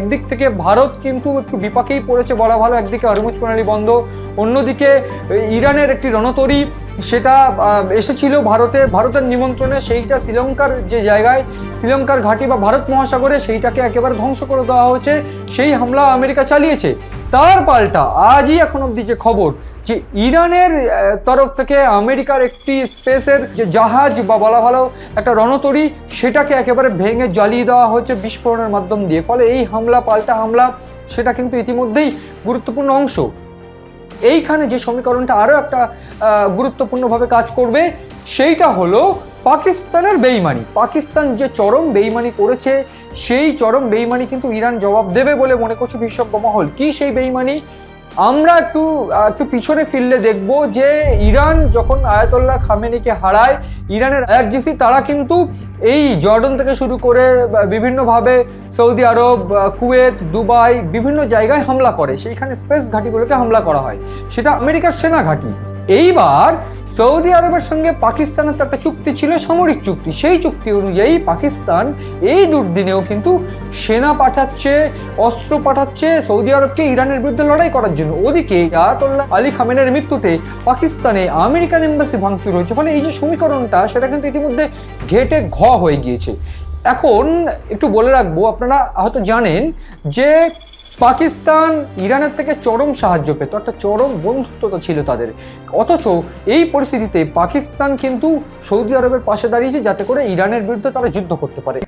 একদিক থেকে ভারত কিন্তু একটু বিপাকেই পড়েছে বলা ভালো, একদিকে হরমুজ প্রণালী বন্ধ, অন্যদিকে ইরানের একটি রণতরী সেটা এসেছিল ভারতের নিমন্ত্রণে, সেইটা শ্রীলঙ্কার যে জায়গায়, শ্রীলঙ্কার ঘাঁটি বা ভারত মহাসাগরে, সেইটাকে একেবারে ধ্বংস করে দেওয়া হয়েছে। সেই হামলা আমেরিকা চালিয়েছে। তার পাল্টা আজই এখন অব্দি যে খবর, যে ইরানের তরফ থেকে আমেরিকার একটি স্পেসের যে জাহাজ বা বলা ভালো একটা রণতরী, সেটাকে একেবারে ভেঙে জ্বালিয়ে দেওয়া হয়েছে বিস্ফোরণের মাধ্যম দিয়ে। ফলে এই হামলা পাল্টা হামলা সেটা কিন্তু ইতিমধ্যেই গুরুত্বপূর্ণ অংশ। এইখানে যে সমীকরণটা আরও একটা গুরুত্বপূর্ণভাবে কাজ করবে, সেইটা হলো পাকিস্তানের বেইমানি। পাকিস্তান যে চরম বেইমানি করেছে, সেই চরম বেইমানি কিন্তু ইরান জবাব দেবে বলে মনে করছে বিশেষজ্ঞ মহল। কি সেই বেইমানি? আমরা একটু পিছনে ফিরলে দেখব যে ইরান যখন আয়াতোল্লাহ খামেনিকে হারায়, ইরানের আইআরজিসি তারা কিন্তু এই জর্ডন থেকে শুরু করে বিভিন্নভাবে সৌদি আরব, কুয়েত, দুবাই বিভিন্ন জায়গায় হামলা করে। সেইখানে স্পেস ঘাঁটিগুলোকে হামলা করা হয়, সেটা আমেরিকার সেনা ঘাঁটি। এইবার সৌদি আরবের সঙ্গে পাকিস্তানের তো একটা চুক্তি ছিল, সামরিক চুক্তি। সেই চুক্তি অনুযায়ী পাকিস্তান এই দুর্দিনেও কিন্তু সেনা পাঠাচ্ছে, অস্ত্র পাঠাচ্ছে সৌদি আরবকে ইরানের বিরুদ্ধে লড়াই করার জন্য। ওদিকে আয়াতোল্লাহ আলী খামেনের মৃত্যুতে পাকিস্তানে আমেরিকান এম্বাসি ভাঙচুর হয়েছে। ফলে এই যে সমীকরণটা, সেটা কিন্তু ইতিমধ্যে ঘেটে ঘ হয়ে গিয়েছে। এখন একটু বলে রাখবো, আপনারা হয়তো জানেন যে পাকিস্তান ইরানের থেকে চরম সাহায্য পেত, একটা চরম বন্ধুত্বতা ছিল তাদের। অথচ এই পরিস্থিতিতে পাকিস্তান কিন্তু সৌদি আরবের পাশে দাঁড়িয়েছে যাতে করে ইরানের বিরুদ্ধে তারা যুদ্ধ করতে পারে।